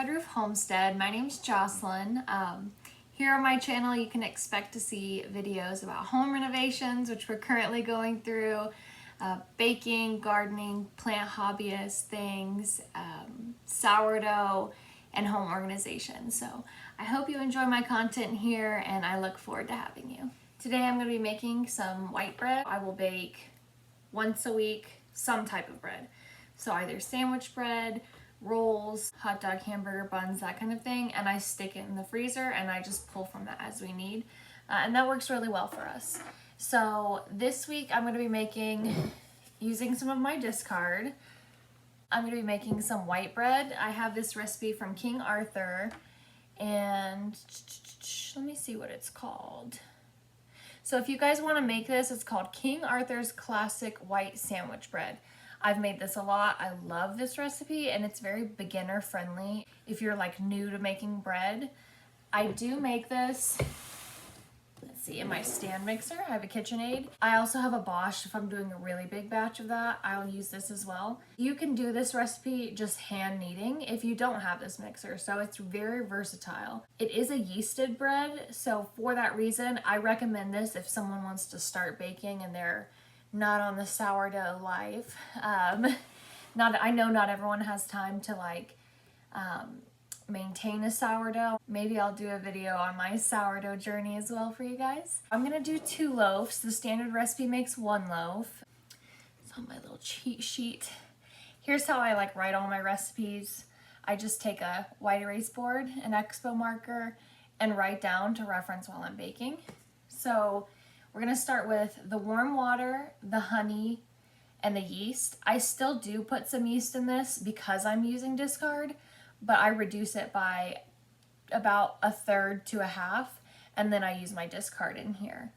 Red Roof Homestead. My name's Jocelyn. Here on my channel you can expect to see videos about home renovations, which we're currently going through, baking, gardening, plant hobbyist things, sourdough, and home organization. So I hope you enjoy my content here and I look forward to having you. Today I'm going to be making some white bread. I will bake once a week some type of bread. So either sandwich bread, rolls, hot dog, hamburger buns, that kind of thing, and I stick it in the freezer and I just pull from that as we need, and that works really well for us. So this week I'm going to be using some of my discard. I'm going to be making some white bread. I have this recipe from King Arthur, and let me see what it's called. So if you guys want to make this, it's called King Arthur's Classic White Sandwich Bread. I've made this a lot. I love this recipe and it's very beginner friendly if you're like new to making bread. I do make this, let's see, in my stand mixer. I have a KitchenAid. I also have a Bosch. If I'm doing a really big batch of that, I'll use this as well. You can do this recipe just hand kneading if you don't have this mixer, so it's very versatile. It is a yeasted bread, so for that reason, I recommend this if someone wants to start baking and they're not on the sourdough life. I know not everyone has time to maintain a sourdough. Maybe I'll do a video on my sourdough journey as well for you guys. I'm gonna do 2 loaves. The standard recipe makes 1 loaf. It's on my little cheat sheet. Here's how I write all my recipes. I just take a white erase board, an expo marker, and write down to reference while I'm baking. So we're gonna start with the warm water, the honey, and the yeast. I still do put some yeast in this because I'm using discard, but I reduce it by about 1/3 to 1/2, and then I use my discard in here.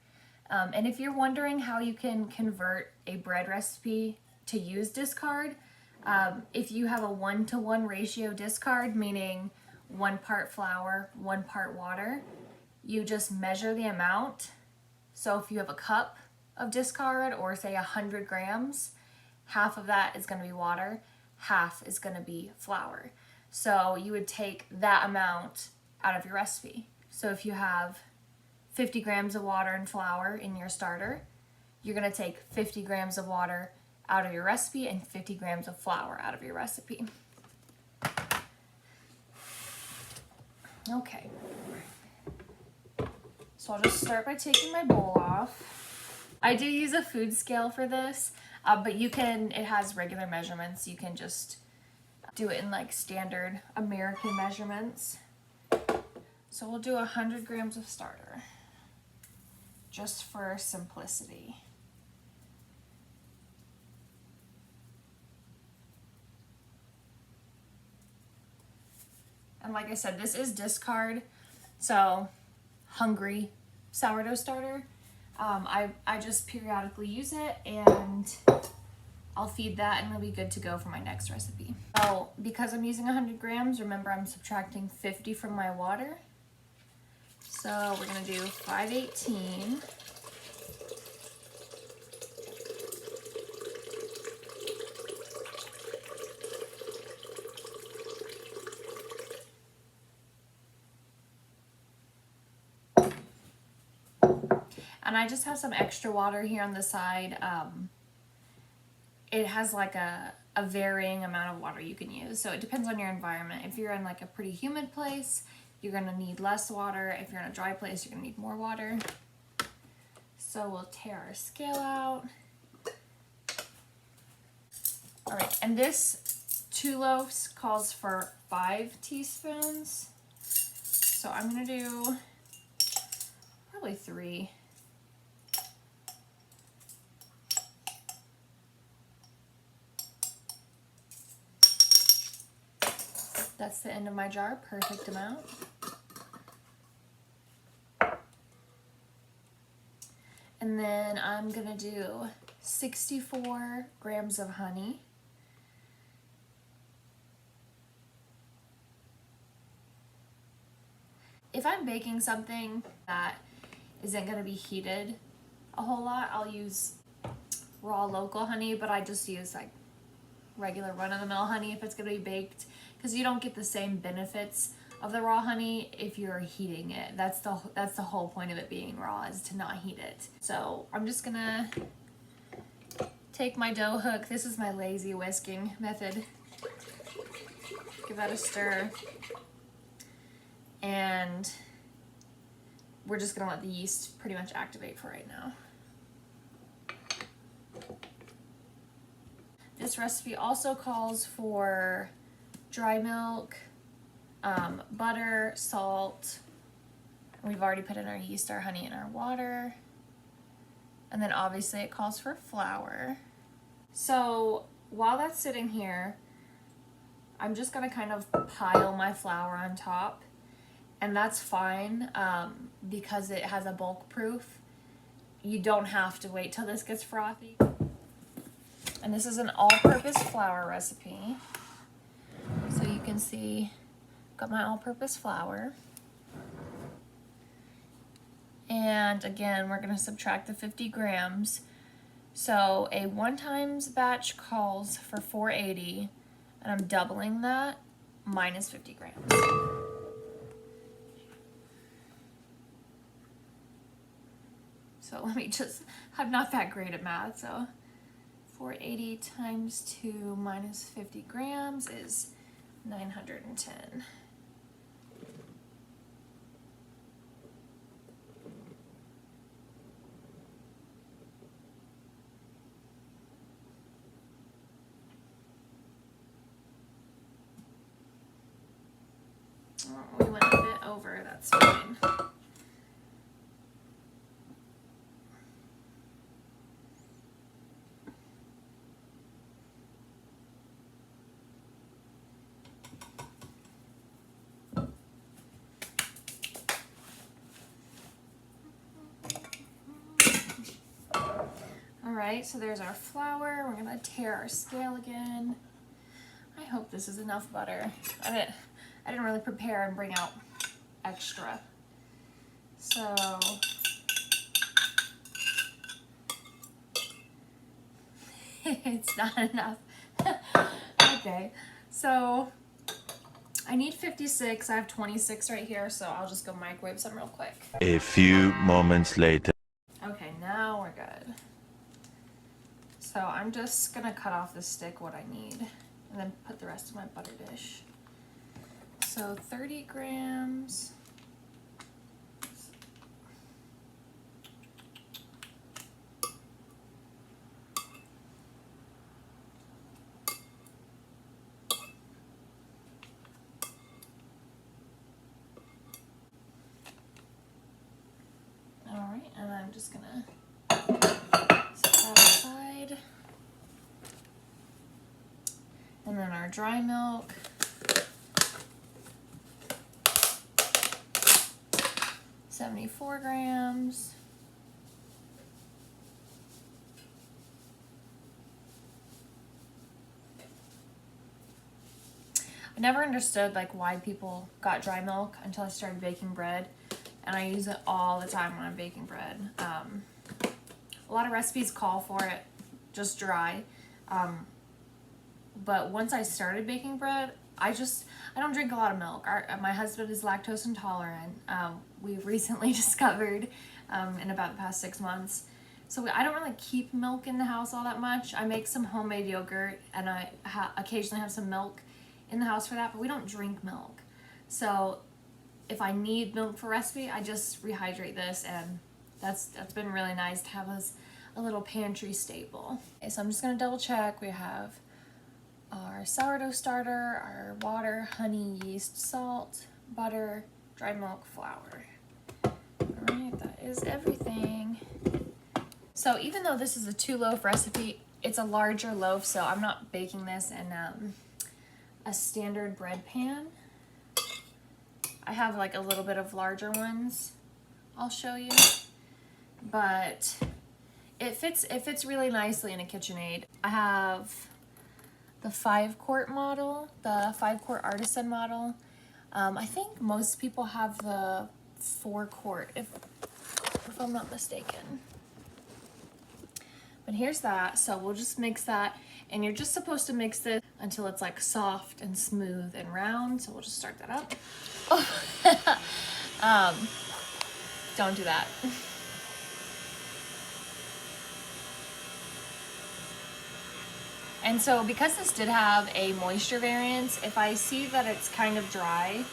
And if you're wondering how you can convert a bread recipe to use discard, if you have a 1-to-1 ratio discard, meaning 1 part flour, 1 part water, you just measure the amount. So if you have a cup of discard, or say 100 grams, half of that is going to be water, half is going to be flour. So you would take that amount out of your recipe. So if you have 50 grams of water and flour in your starter, you're going to take 50 grams of water out of your recipe and 50 grams of flour out of your recipe. Okay. So I'll just start by taking my bowl off. I do use a food scale for this, but it has regular measurements. You can just do it in standard American measurements. So we'll do 100 grams of starter, just for simplicity. And like I said, this is discard, so hungry sourdough starter. I just periodically use it and I'll feed that and it'll be good to go for my next recipe. So because I'm using 100 grams, remember I'm subtracting 50 from my water. So we're gonna do 518. And I just have some extra water here on the side. It has a varying amount of water you can use. So it depends on your environment. If you're in a pretty humid place, you're gonna need less water. If you're in a dry place, you're gonna need more water. So we'll tear our scale out. All right, and this 2 loaves calls for 5 teaspoons. So I'm gonna do probably 3. That's the end of my jar, perfect amount. And then I'm gonna do 64 grams of honey. If I'm baking something that isn't gonna be heated a whole lot, I'll use raw local honey, but I just use regular run-of-the-mill honey if it's going to be baked, because you don't get the same benefits of the raw honey if you're heating it. That's the whole point of it being raw, is to not heat it. So I'm just gonna take my dough hook. This is my lazy whisking method. Give that a stir. And we're just gonna let the yeast pretty much activate for right now. This recipe also calls for dry milk, butter, salt. We've already put in our yeast, our honey, and our water. And then obviously it calls for flour. So while that's sitting here, I'm just gonna kind of pile my flour on top. And that's fine because it has a bulk proof. You don't have to wait till this gets frothy. And this is an all-purpose flour recipe. So you can see, got my all-purpose flour. And again, we're gonna subtract the 50 grams. So a 1 times batch calls for 480, and I'm doubling that, minus 50 grams. So let me just, I'm not that great at math, so 480 times 2 minus 50 grams is 910. Oh, we went a bit over, that's fine. Alright, so there's our flour. We're gonna tare our scale again. I hope this is enough butter. I didn't really prepare and bring out extra. So it's not enough. Okay, so I need 56. I have 26 right here, so I'll just go microwave some real quick. A few moments later. Okay, now we're good. So I'm just gonna cut off the stick what I need and then put the rest in my butter dish. So 30 grams. All right, and I'm just gonna set that aside. And then our dry milk. $74 grams. I never understood like why people got dry milk until I started baking bread, and I use it all the time when I'm baking bread. A lot of recipes call for it just dry, but once I started baking bread, I don't drink a lot of milk. My husband is lactose intolerant. We've recently discovered in about the past 6 months. So I don't really keep milk in the house all that much. I make some homemade yogurt, and I occasionally have some milk in the house for that, but we don't drink milk. So if I need milk for recipe, I just rehydrate this, and that's been really nice to have as a little pantry staple. Okay, so I'm just gonna double check. We have our sourdough starter, our water, honey, yeast, salt, butter, dry milk, flour. Alright, that is everything. So even though this is a 2-loaf recipe, it's a larger loaf, so I'm not baking this in a standard bread pan. I have like a little bit of larger ones I'll show you, but it fits really nicely in a KitchenAid. I have the 5-quart model, the 5-quart artisan model. I think most people have the 4-quart, if I'm not mistaken. But here's that. So we'll just mix that, and you're just supposed to mix this until it's like soft and smooth and round. So we'll just start that up. Don't do that. And so because this did have a moisture variance, if I see that it's kind of dry,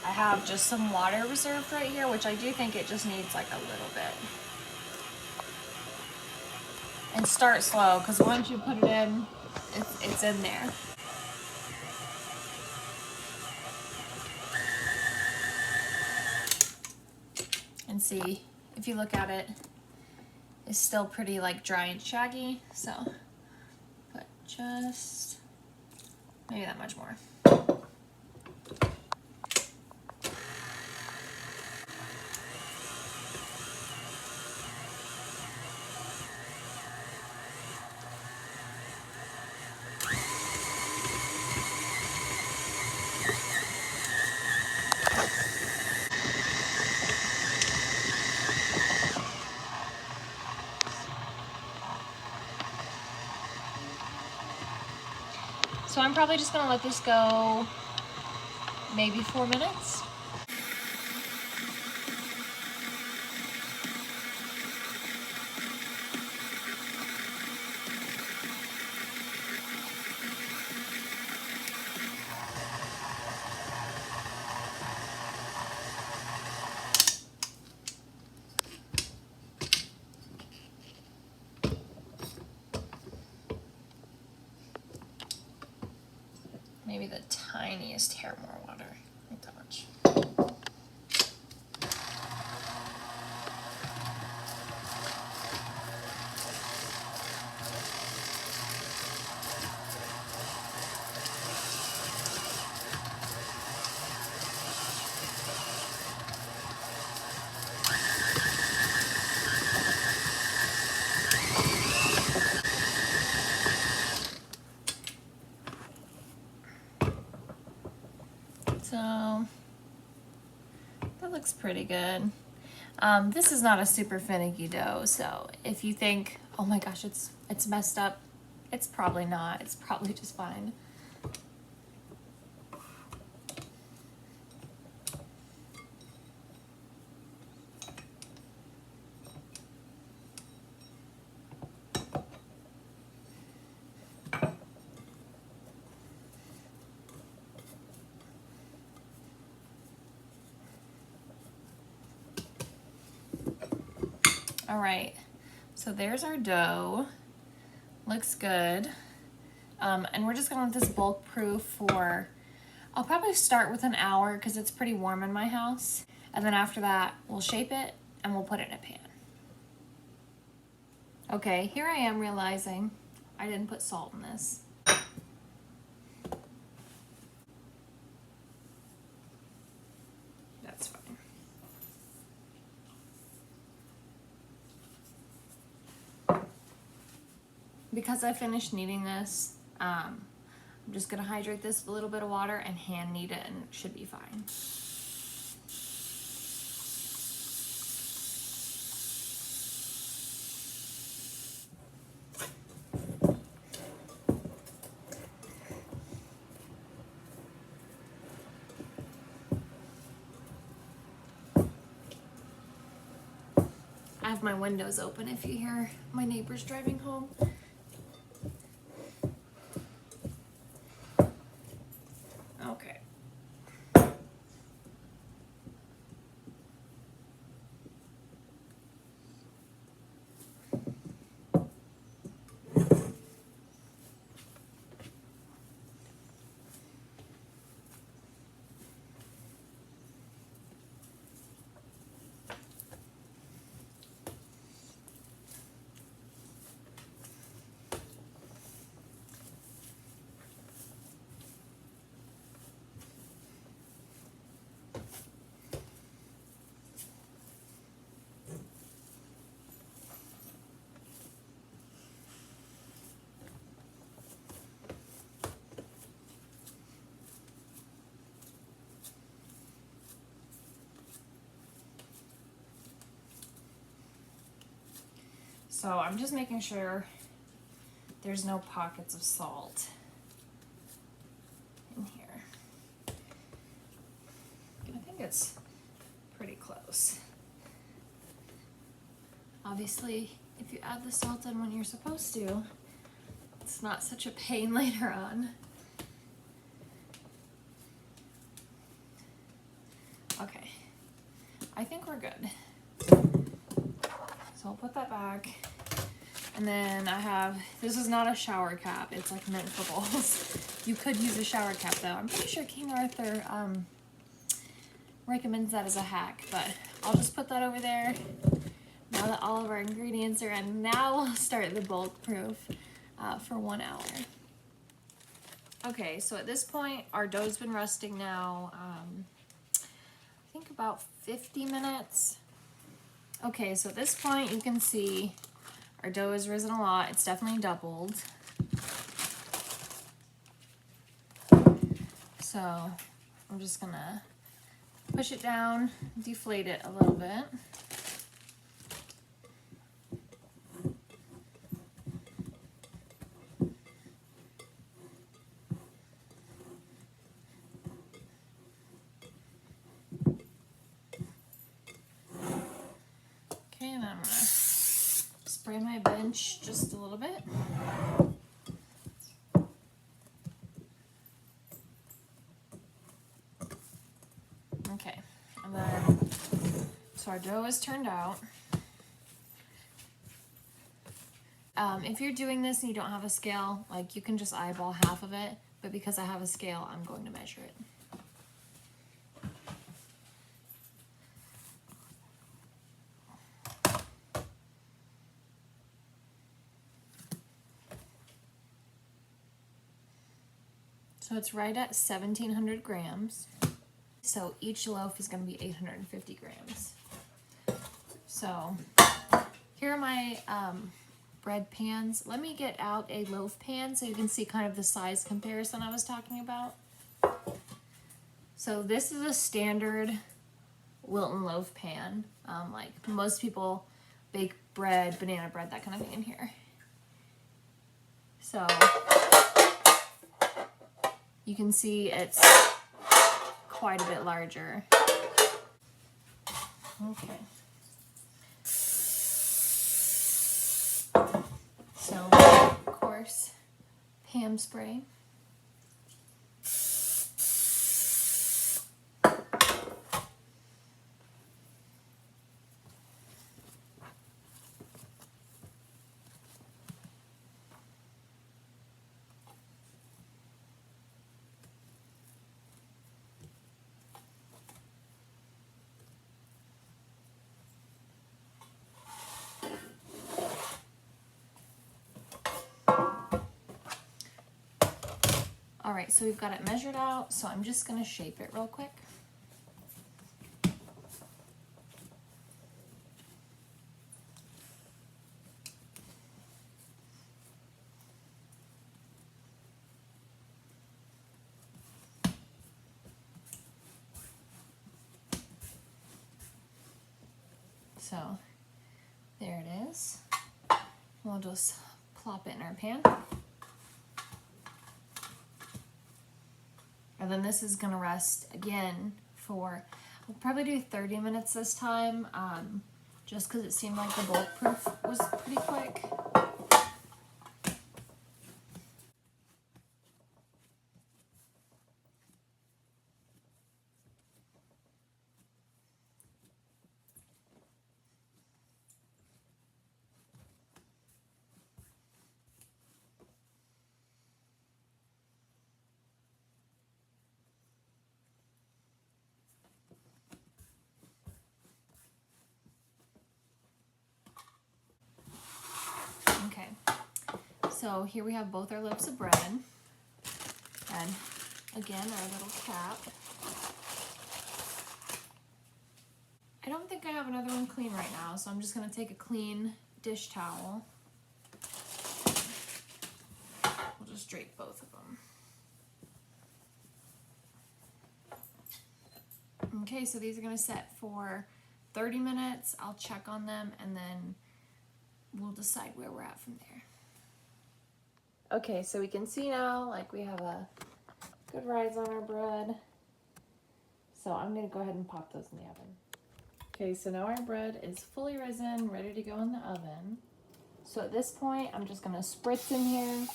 I have just some water reserved right here, which I do think it just needs like a little bit. And start slow, because once you put it in, it's in there. And see, if you look at it, it's still pretty like dry and shaggy, so put just maybe that much more. So I'm probably just gonna let this go maybe 4 minutes. Maybe the tiniest hair more water, like that much. So that looks pretty good. This is not a super finicky dough, so if you think, oh my gosh, it's messed up, it's probably not. It's probably just fine. All right, so there's our dough. Looks good. And we're just gonna let this bulk proof for, I'll probably start with an hour because it's pretty warm in my house. And then after that, we'll shape it and we'll put it in a pan. Okay, here I am realizing I didn't put salt in this. That's fine. Because I finished kneading this, I'm just gonna hydrate this with a little bit of water and hand knead it, and it should be fine. I have my windows open if you hear my neighbors driving home. Okay. So I'm just making sure there's no pockets of salt in here. I think it's pretty close. Obviously, if you add the salt in when you're supposed to, it's not such a pain later on. Okay, I think we're good. So I'll put that back. And then I have, this is not a shower cap, it's like meant for bowls. You could use a shower cap though. I'm pretty sure King Arthur recommends that as a hack, but I'll just put that over there. Now that all of our ingredients are in, now we'll start the bulk proof for 1 hour. Okay, so at this point, our dough's been resting now, I think about 50 minutes. Okay, so at this point, you can see our dough has risen a lot. It's definitely doubled. So I'm just gonna push it down, deflate it a little bit. Okay, and I'm gonna spray my bench just a little bit. Okay, and then, so our dough is turned out. If you're doing this and you don't have a scale, like you can just eyeball half of it, but because I have a scale, I'm going to measure it. So it's right at 1,700 grams. So each loaf is going to be 850 grams. So here are my bread pans. Let me get out a loaf pan so you can see kind of the size comparison I was talking about. So this is a standard Wilton loaf pan. Like most people bake bread, banana bread, that kind of thing in here. So you can see it's quite a bit larger. Okay. So, of course, Pam spray. All right, so we've got it measured out, so I'm just gonna shape it real quick. So there it is. We'll just plop it in our pan. And then this is gonna rest again for, we'll probably do 30 minutes this time, just because it seemed like the bulk proof was pretty quick. Okay, so here we have both our loaves of bread, and again, our little cap. I don't think I have another one clean right now, so I'm just gonna take a clean dish towel. We'll just drape both of them. Okay, so these are gonna set for 30 minutes. I'll check on them, and then we'll decide where we're at from there. Okay, so we can see now, like, we have a good rise on our bread. So I'm gonna go ahead and pop those in the oven. Okay, so now our bread is fully risen, ready to go in the oven. So at this point, I'm just gonna spritz in here.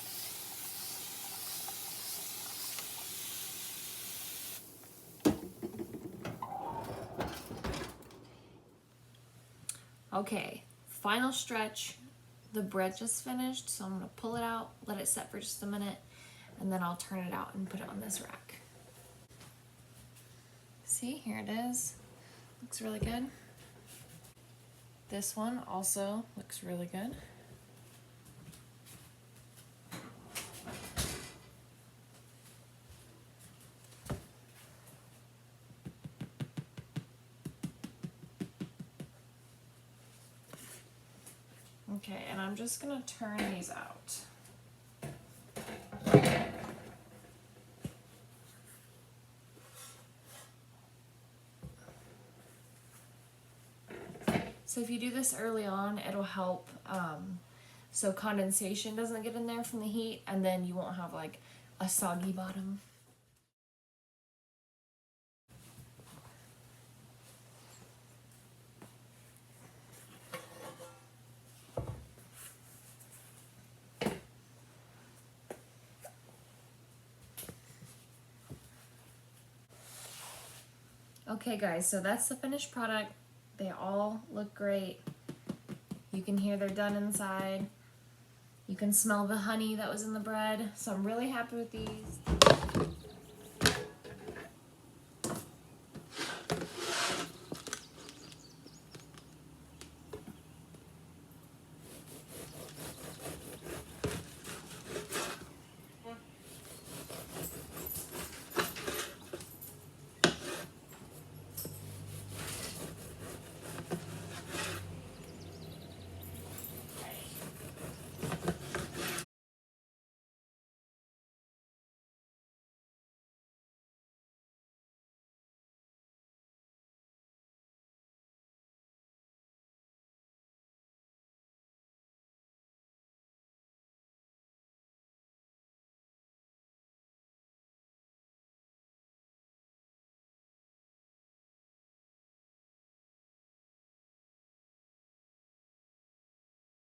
Okay, final stretch. The bread just finished, so I'm gonna pull it out, let it set for just a minute, and then I'll turn it out and put it on this rack. See, here it is. Looks really good. This one also looks really good. Okay, and I'm just gonna turn these out. So if you do this early on, it'll help so condensation doesn't get in there from the heat, and then you won't have like a soggy bottom. Okay guys, so that's the finished product. They all look great. You can hear they're done inside. You can smell the honey that was in the bread. So I'm really happy with these.